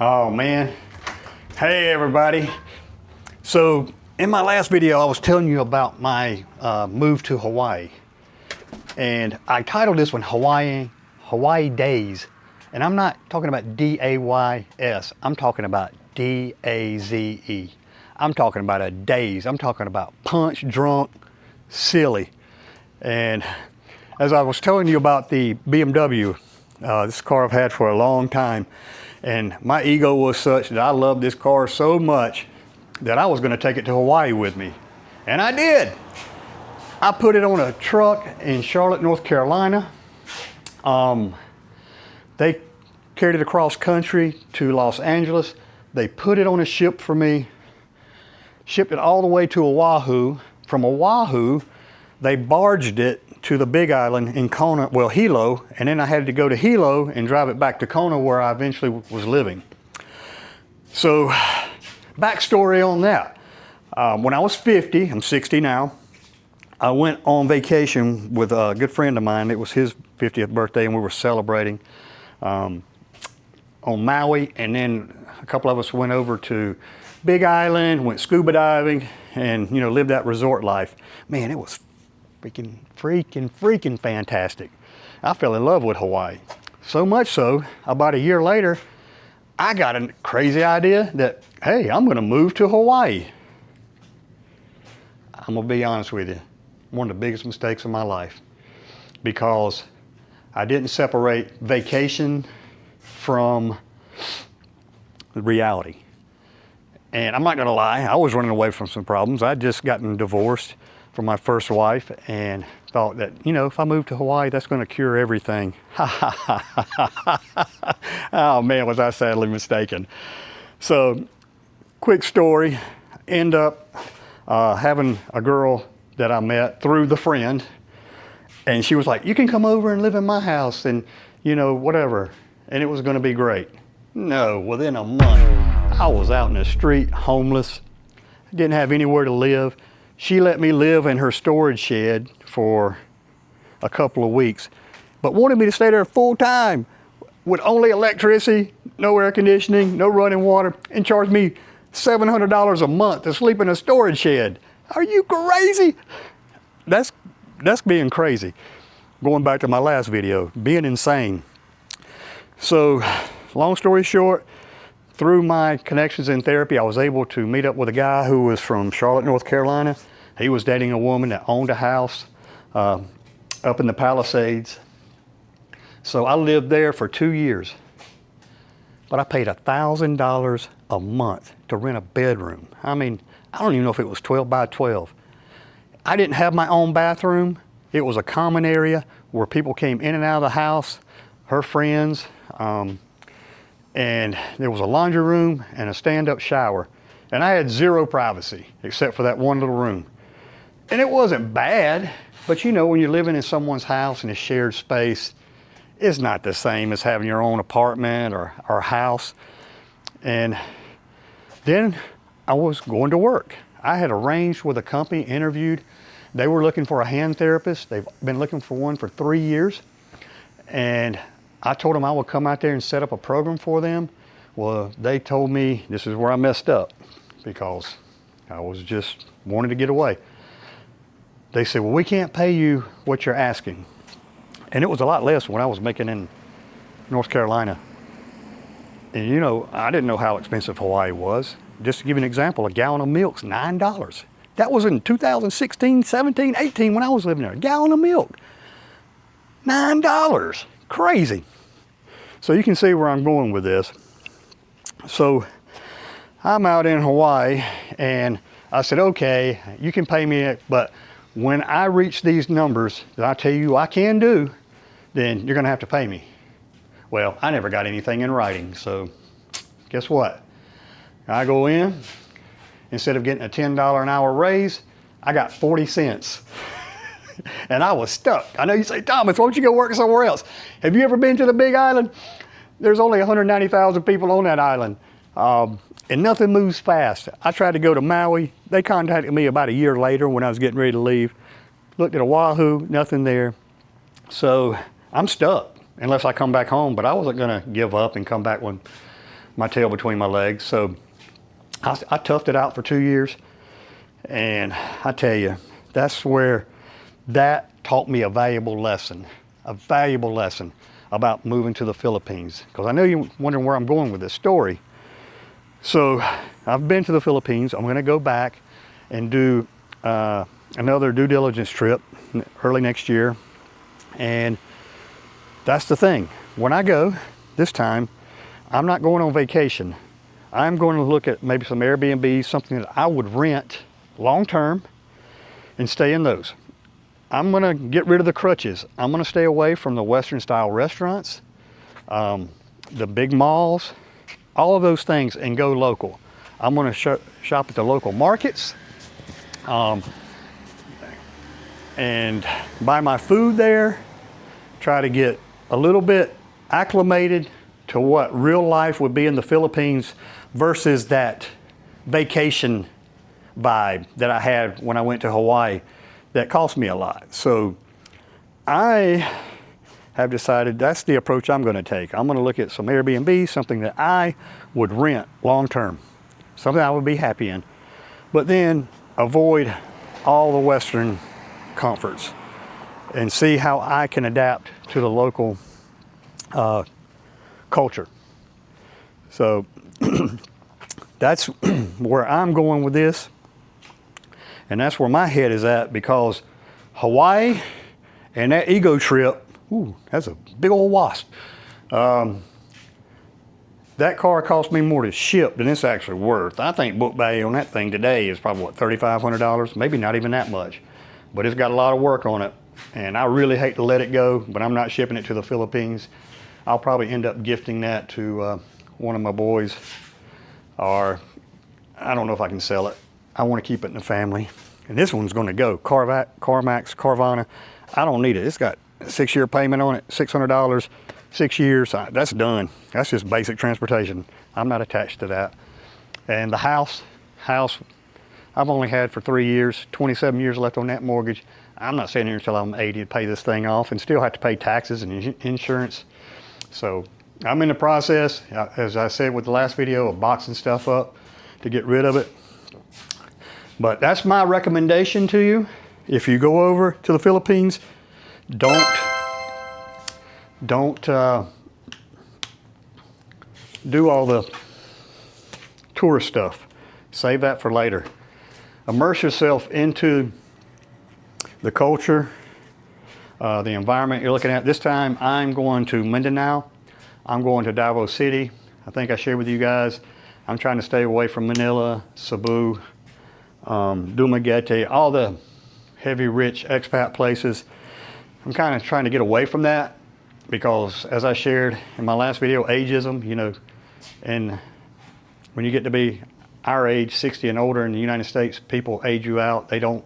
Oh man. Hey everybody. So in my last video I was telling you about my move to Hawaii, and I titled this one Hawaii Daze, and I'm not talking about D-A-Y-S, I'm talking about D-A-Z-E. I'm talking about a daze. I'm talking about punch drunk, silly. And as I was telling you about the BMW, this car I've had for a long time, and my ego was such that I loved this car so much that I was going to take it to Hawaii with me. And I did. I put it on a truck in Charlotte, North Carolina. They carried it across country to Los Angeles. They put it on a ship for me, shipped it all the way to Oahu. From Oahu, they barged it to the Big Island in Kona, well, Hilo, and then I had to go to Hilo and drive it back to Kona where I eventually was living. So, backstory on that. When I was 50, I'm 60 now, I went on vacation with a good friend of mine. It was his 50th birthday and we were celebrating on Maui, and then a couple of us went over to Big Island, went scuba diving, and lived that resort life. Man, it was freaking fantastic. I fell in love with Hawaii. So much so, about a year later, I got a crazy idea that, hey, I'm gonna move to Hawaii. I'm gonna be honest with you, one of the biggest mistakes of my life, because I didn't separate vacation from reality. And I'm not gonna lie, I was running away from some problems. I'd just gotten divorced from my first wife and thought that, if I moved to Hawaii, that's gonna cure everything. Oh man, was I sadly mistaken. So, quick story, end up having a girl that I met through the friend, and she was like, you can come over and live in my house and, whatever. And it was gonna be great. No, within a month, I was out in the street, homeless, didn't have anywhere to live. She let me live in her storage shed for a couple of weeks, but wanted me to stay there full time with only electricity, no air conditioning, no running water, and charged me $700 a month to sleep in a storage shed. Are you crazy? That's being crazy. Going back to my last video, being insane. So, long story short, through my connections in therapy, I was able to meet up with a guy who was from Charlotte, North Carolina. He was dating a woman that owned a house up in the Palisades. So I lived there for 2 years. But I paid $1,000 a month to rent a bedroom. I mean, I don't even know if it was 12 by 12. I didn't have my own bathroom. It was a common area where people came in and out of the house, her friends, and there was a laundry room and a stand-up shower. And I had zero privacy except for that one little room. And it wasn't bad, but when you're living in someone's house in a shared space, it's not the same as having your own apartment or house. And then I was going to work. I had arranged with a company, interviewed. They were looking for a hand therapist. They've been looking for one for 3 years. And I told them I would come out there and set up a program for them. Well, they told me this is where I messed up, because I was just wanting to get away. They said, well, we can't pay you what you're asking. And it was a lot less than what I was making in North Carolina. And I didn't know how expensive Hawaii was. Just to give you an example, a gallon of milk's $9. That was in 2016, 17, 18 when I was living there. A gallon of milk, $9. Crazy. So you can see where I'm going with this. So I'm out in Hawaii and I said, okay, you can pay me, but when I reach these numbers that I tell you I can do, then you're gonna have to pay me. Well, I never got anything in writing, so guess what? I go in, instead of getting a $10 an hour raise, I got 40 cents. And I was stuck. I know you say, Thomas, why don't you go work somewhere else? Have you ever been to the Big Island? There's only 190,000 people on that island. And nothing moves fast. I tried to go to Maui. They contacted me about a year later when I was getting ready to leave. Looked at Oahu, nothing there. So I'm stuck unless I come back home, but I wasn't gonna give up and come back when my tail between my legs. So I toughed it out for 2 years. And I tell you, that's where that taught me a valuable lesson about moving to the Philippines. Because I know you're wondering where I'm going with this story. So I've been to the Philippines. I'm going to go back and do another due diligence trip early next year. And that's the thing. When I go this time, I'm not going on vacation. I'm going to look at maybe some Airbnb, something that I would rent long term and stay in those. I'm going to get rid of the crutches. I'm going to stay away from the Western style restaurants, the big malls, all of those things, and go local. I'm going to shop at the local markets and buy my food there, try to get a little bit acclimated to what real life would be in the Philippines versus that vacation vibe that I had when I went to Hawaii that cost me a lot. So I have decided that's the approach I'm going to take. I'm going to look at some Airbnb, something that I would rent long term, something I would be happy in, but then avoid all the Western comforts and see how I can adapt to the local culture. So that's where I'm going with this. And that's where my head is at, because Hawaii and that ego trip, ooh, that's a big old wasp. That car cost me more to ship than it's actually worth. I think book value on that thing today is probably, what, $3,500? Maybe not even that much. But it's got a lot of work on it. And I really hate to let it go, but I'm not shipping it to the Philippines. I'll probably end up gifting that to one of my boys, or I don't know if I can sell it. I want to keep it in the family. And this one's going to go. CarMax, Carvana. I don't need it. It's got a 6-year payment on it, $600, 6 years. That's done. That's just basic transportation. I'm not attached to that. And the house, I've only had for 3 years, 27 years left on that mortgage. I'm not sitting here until I'm 80 to pay this thing off and still have to pay taxes and insurance. So I'm in the process, as I said with the last video, of boxing stuff up to get rid of it. But that's my recommendation to you. If you go over to the Philippines, don't do all the tourist stuff. Save that for later. Immerse yourself into the culture, the environment you're looking at. This time I'm going to Mindanao. I'm going to Davao City. I think I shared with you guys, I'm trying to stay away from Manila, Cebu, Dumaguete, all the heavy, rich expat places. I'm kind of trying to get away from that because, as I shared in my last video, ageism, you know, and when you get to be our age, 60 and older in the United States, people age you out. They don't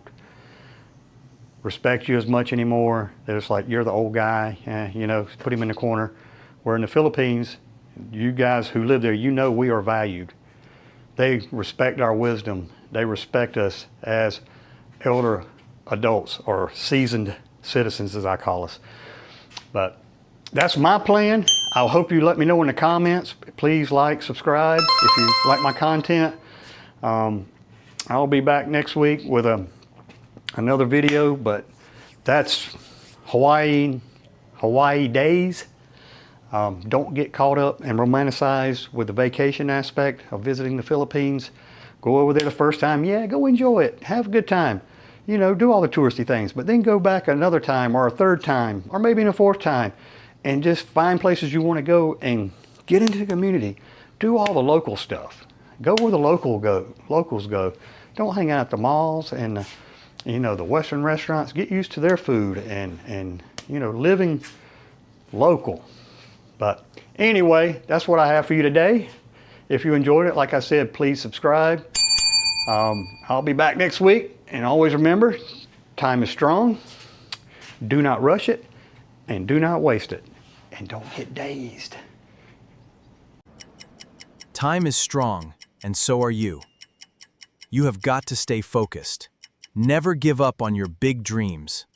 respect you as much anymore. They're just like, you're the old guy, you know, put him in the corner. Where in the Philippines, you guys who live there, you know we are valued. They respect our wisdom. They respect us as elder adults, or seasoned citizens, as I call us. But that's my plan. I hope you let me know in the comments. Please like, subscribe if you like my content. I'll be back next week with another video, but that's Hawaii Daze. Don't get caught up and romanticized with the vacation aspect of visiting the Philippines. Go over there the first time, yeah, go enjoy it, have a good time. You know, do all the touristy things, but then go back another time, or a third time, or maybe a fourth time, and just find places you want to go and get into the community. Do all the local stuff. Go where the locals go. Don't hang out at the malls and you know, the Western restaurants. Get used to their food and you know, living local. But anyway, that's what I have for you today. If you enjoyed it, like I said, please subscribe. I'll be back next week. And always remember, time is strong. Do not rush it, and do not waste it. And don't get dazed. Time is strong, and so are you. You have got to stay focused. Never give up on your big dreams.